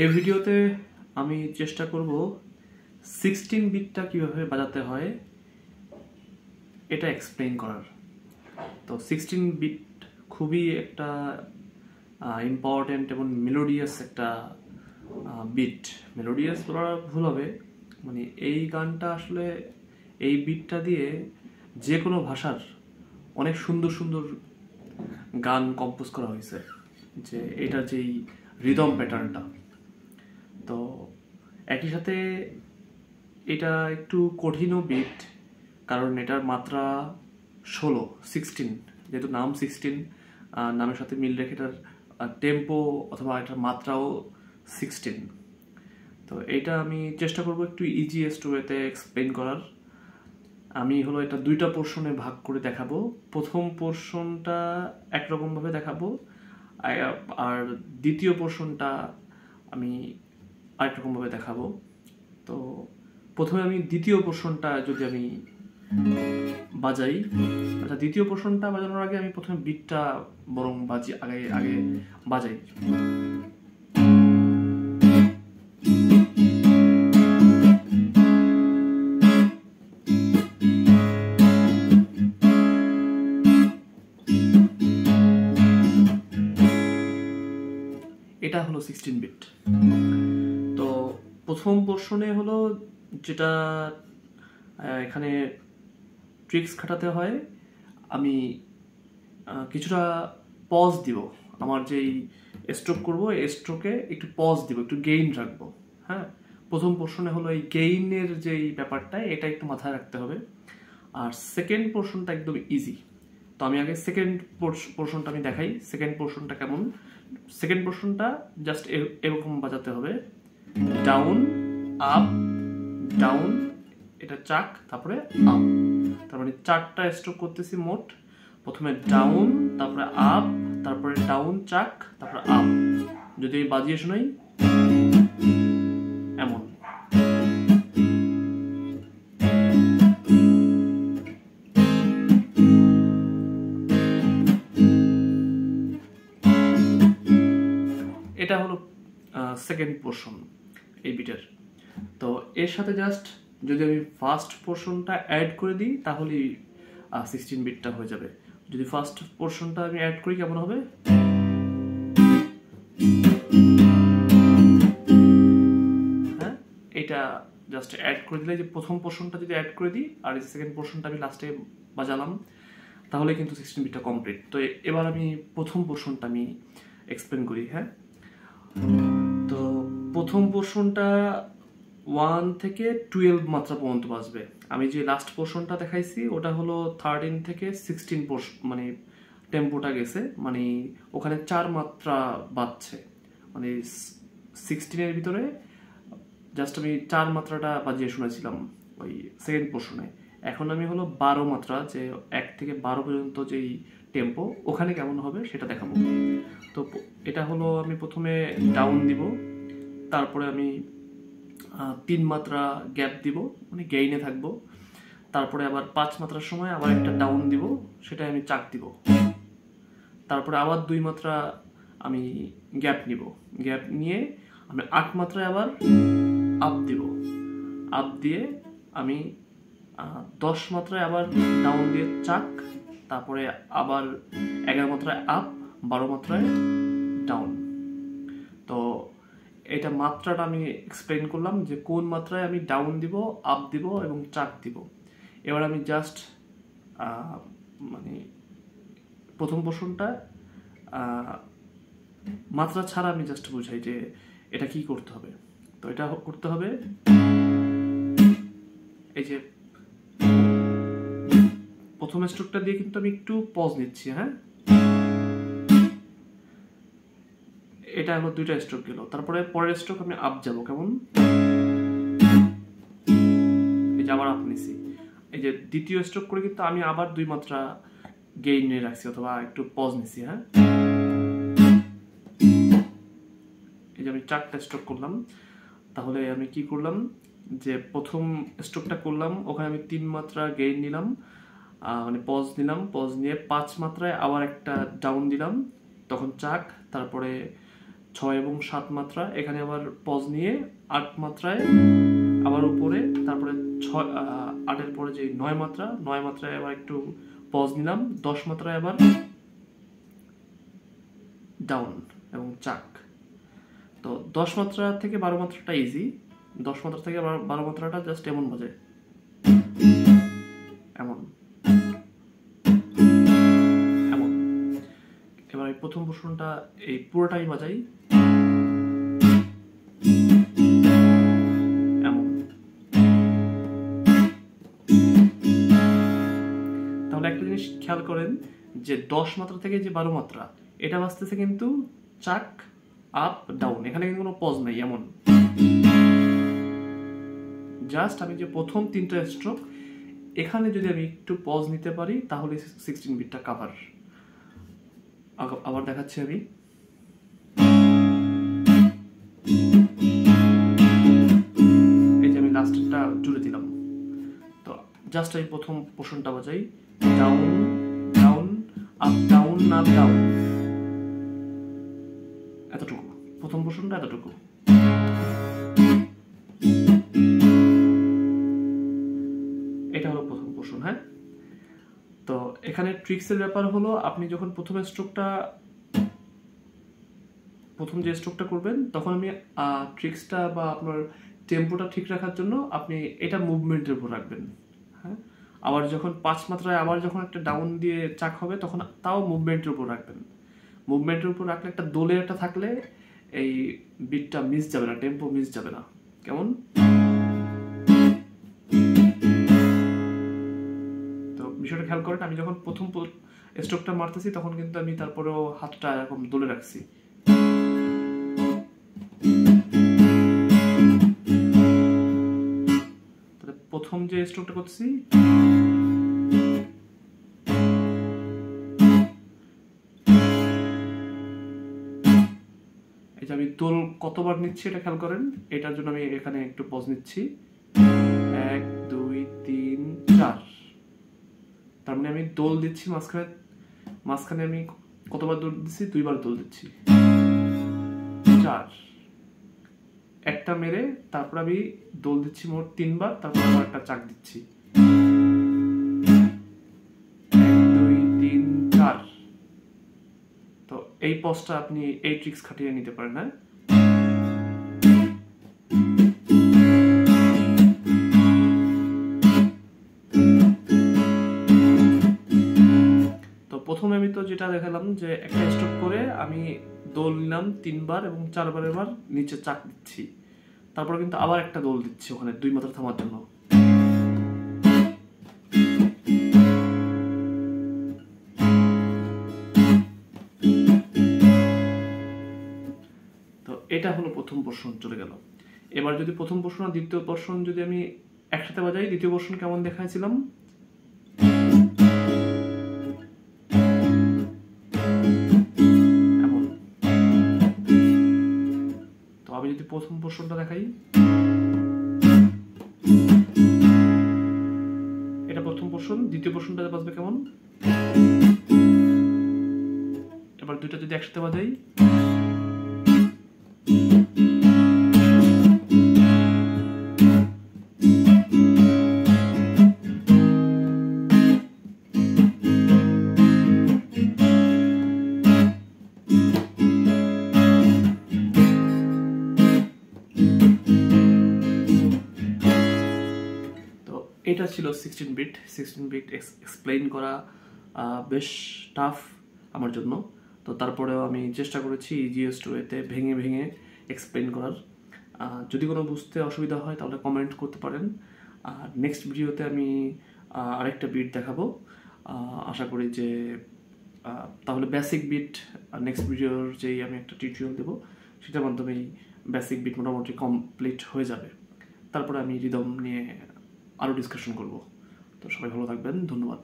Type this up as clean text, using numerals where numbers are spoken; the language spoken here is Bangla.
এই ভিডিওতে আমি চেষ্টা করব 16 বিটটা কিভাবে বাজাতে হয় এটা এক্সপ্লেইন করার। তো 16 বিট খুবই একটা ইম্পর্টেন্ট এবং মেলোডিয়াস একটা বিট। মেলোডিয়াস বলা ভুল হবে, মানে এই গানটা আসলে এই বিটটা দিয়ে যে কোনো ভাষার অনেক সুন্দর সুন্দর গান কম্পোজ করা হয়েছে, যে এটার যেই রিদম প্যাটার্নটা। তো একই সাথে এটা একটু কঠিনও বিট, কারণ এটার মাত্রা 16, যেহেতু নাম 16, নামের সাথে মিল রেখে এটার টেম্পো অথবা এটার মাত্রাও 16। তো এটা আমি চেষ্টা করব একটু ইজিয়েস্ট ওয়েতে এক্সপ্লেন করার। আমি এটা দুইটা পোর্শনে ভাগ করে দেখাবো। প্রথম পোর্শনটা একরকমভাবে দেখাবো, আর দ্বিতীয় পোর্শনটা আমি আরেক রকমভাবে দেখাবো। তো প্রথমে আমি দ্বিতীয় পোর্শনটা যদি আমি বাজাই, আচ্ছা দ্বিতীয় পোর্শনটা বাজানোর আগে আমি প্রথমে বিটটা বরং আগে বাজাই। এটা হলো 16 বিট। তো প্রথম পোর্শনে যেটা এখানে ট্রিক্স খাটাতে হয়, আমি কিছুটা পজ দিব। আমার যেই স্ট্রোক করব এই স্ট্রোকে একটু পজ দিব, একটু গেইন রাখবো। হ্যাঁ, প্রথম পোর্শনে এই গেইনের যেই ব্যাপারটা এটা একটু মাথায় রাখতে হবে। আর সেকেন্ড পোর্শনটা একদম ইজি। তো আমি আগে সেকেন্ড পোর্শনটা আমি দেখাই। সেকেন্ড পোর্শনটা কেমন? সেকেন্ড পোর্শনটা জাস্ট এরকম বাজাতে হবে, ডাউন আপ ডাউন, এটা চাক, তারপরে আপ। তার মানে 4টা স্ট্রোক করতেছি মোট। প্রথমে ডাউন, তারপরে আপ, তারপরে ডাউন চাক, তারপরে আপ। যদি বাজিয়ে শোনাই, এমন। এটা হলো সেকেন্ড পোর্শন এই বিটের। তো এর সাথে জাস্ট যদি আমি ফার্স্ট পোর্শনটা অ্যাড করে দিই তাহলেই 16 বিটটা হয়ে যাবে। যদি ফার্স্ট পোর্শনটা আমি অ্যাড করি কেমন হবে? হ্যাঁ, এটা জাস্ট অ্যাড করে দিলে, যে প্রথম পোর্শনটা যদি অ্যাড করে দিই আর সেকেন্ড পোর্শনটা আমি লাস্টে বাজালাম, তাহলে কিন্তু 16 বিটটা কমপ্লিট। তো এবার আমি প্রথম পোর্শনটা আমি এক্সপ্লেন করি। হ্যাঁ, তো প্রথম পোর্শনটা 1 থেকে 12 মাত্রা পর্যন্ত বাজবে। আমি যে লাস্ট পোর্শনটা দেখাইছি ওটা 13 থেকে 16 মানে টেম্পোটা গেছে, মানে ওখানে 4 মাত্রা বাজছে। মানে 16-এর ভিতরে জাস্ট আমি 4 মাত্রাটা বাজিয়ে শুনেছিলাম ওই সেকেন্ড পোর্শনে। এখন আমি 12 মাত্রা, যে 1 থেকে 12 পর্যন্ত যেই টেম্পো ওখানে কেমন হবে সেটা দেখাবো। তো এটা আমি প্রথমে ডাউন দিব, তারপরে আমি 3 মাত্রা গ্যাপ দিব, মানে গেইনে থাকবো। তারপরে আবার 5 মাত্রার সময় আবার একটা ডাউন দিব, সেটা আমি চাক দিব। তারপরে আবার 2 মাত্রা আমি গ্যাপ নিব, গ্যাপ নিয়ে আমি 8 মাত্রায় আবার আপ দিব। আপ দিয়ে আমি 10 মাত্রায় আবার ডাউন দিয়ে চাক, তারপরে আবার 11 মাত্রায় আপ, 12 মাত্রায় ডাউন। তো এটা মাত্রাটা আমি এক্সপ্লেইন করলাম, যে কোন মাত্রায় আমি ডাউন দিব, আপ দিব এবং চাক দিব। এবার আমি জাস্ট মানে প্রথম পোর্শনটা মাত্রা ছাড়া আমি জাস্ট বুঝাই যে এটা কি করতে হবে। তো এটা করতে হবে, এই যে প্রথম স্ট্রোকটা দিয়ে কিন্তু আমি একটু পজ নিচ্ছি। হ্যাঁ, এটা 2টা স্ট্রোক গেল। তারপরে পরের স্ট্রোক আমি আপ যাব, কেমন? এই যে আবার আপ নিছি। এই যে দ্বিতীয় স্ট্রোক করে কিন্তু আমি আবার 2 মাত্রা গেইন নিয়ে রাখছি অথবা একটু পজ নিছি। হ্যাঁ, এই যে আমি 4টা স্ট্রোক করলাম। তাহলে আমি কি করলাম, যে প্রথম স্ট্রোকটা করলাম ওখানে আমি 3 মাত্রা গেইন নিলাম, মানে পজ নিলাম। পজ নিয়ে 5 মাত্রায় আবার একটা ডাউন দিলাম, তখন চাক। তারপরে 6 এবং 7 মাত্রা, এখানে আবার পজ নিয়ে 8 মাত্রায় আবার উপরে, তারপরে 8-এর পরে যে 9 মাত্রা, 9 মাত্রায় আবার একটু পজ নিলাম, 10 মাত্রায় আবার ডাউন এবং চাক। তো 10 মাত্রা থেকে 12 মাত্রাটা ইজি, 10 মাত্রা থেকে 12 মাত্রাটা জাস্ট এমন বাজে, এমন এমন। এবার এই প্রথম পোর্শনটা এই পুরোটাই বাজাই এমন। তাহলে একটা জিনিস খেয়াল করেন যে 10 মাত্রা থেকে যে 12 মাত্রা এটা বাজতেছে কিন্তু চাক আপ ডাউন, এখানে কিন্তু কোনো পজ নাই, এমন জাস্ট আমি যে প্রথম 3টা স্ট্রোক এখানে যদি আমি একটু পজ নিতে পারি তাহলে 16 বিটটা কভার। আবার দেখাচ্ছি আমি, এই যে আমি লাস্টটা জুড়ে দিলাম। তো জাস্ট আমি প্রথম পোর্শনটা বাজাই down down up down up down, এতটুকু প্রথম পোর্শনটা, এতটুকু। এটা হলো প্রথম পোর্শন। হ্যাঁ, তো এখানে ট্রিক্সের ব্যাপার হলো আপনি যখন প্রথম যে স্ট্রোকটা করবেন তখন আমি ট্রিক্সটা বা আপনার টেম্পোটা ঠিক রাখার জন্য আপনি এটা মুভমেন্টের উপর রাখবেন। হ্যাঁ, আবার যখন 5 মাত্রায় আবার যখন একটা ডাউন দিয়ে চাক হবে তখন তাও মুভমেন্টের উপর রাখবেন। মুভমেন্টের উপর রাখলে একটা দোলে একটা থাকলে এই বিটটা মিস যাবে না, টেম্পো মিস যাবে না। কেমন? তো বিষয়টা খেয়াল করেন, আমি যখন প্রথম স্ট্রোকটা মারতেছি তখন কিন্তু আমি তারপরেও হাতটা এরকম দোলে রাখছি। প্রথম যে স্ট্রোকটা করছি এই যে আমি দোল কতবার নিচ্ছি এটা খেয়াল করেন, এটার জন্য আমি এখানে একটু পজ নিচ্ছি, 1 2 3 4। তার মানে আমি দোল দিচ্ছি মাঝখানে আমি কতবার দোল দিচ্ছি, 2বার দোল দিচ্ছি, 4। একটা মেরে তারপর আমি দোল দিচ্ছি মোট 3বার, তারপর আবার একটা চাক দিচ্ছি, 1 2 3 4। তো এই পজটা আপনি এই ট্রিক্স খাটিয়ে নিতে পারেন। হ্যাঁ, তো প্রথমে আমি তো যেটা দেখালাম যে একটা স্ট্রোক করে আমি দোল নিলাম 3বার এবং 4বার এবার নিচে চাক দিচ্ছি, তারপর কিন্তু আবার একটা দোল দিচ্ছি ওখানে 2 মাত্রা থামার জন্য। তো এটা হলো প্রথম পোর্শন চলে গেল। এবার যদি প্রথম পোর্শন আর দ্বিতীয় পোর্শন যদি আমি একসাথে বাজাই, দ্বিতীয় পোর্শন কেমন দেখাইছিলাম, এমন। তো আমি যদি প্রথম পোর্শনটা দেখাই, এটা প্রথম পোর্শন, দ্বিতীয় পোর্শনটা বাজবে কেমন। এবার দুইটা যদি একসাথে বাজাই, এটা ছিল 16 বিট। 16 বিট এক্সপ্লেইন করা বেশ টাফ আমার জন্য, তো তারপরেও আমি চেষ্টা করেছি ইজিয়েস্ট ওয়েতে ভেঙে ভেঙে এক্সপ্লেইন করার। যদি কোনো বুঝতে অসুবিধা হয় তাহলে কমেন্ট করতে পারেন। আর নেক্সট ভিডিওতে আমি আরেকটা বিট দেখাবো, আশা করি যে তাহলে বেসিক বিট নেক্সট ভিডিওর যেই আমি একটা টিউটোরিয়াল দেবো সেটার মাধ্যমেই বেসিক বিট মোটামুটি কমপ্লিট হয়ে যাবে। তারপরে আমি রিদম নিয়ে আরও ডিসকাশন করব। তো সবাই ভালো থাকবেন, ধন্যবাদ।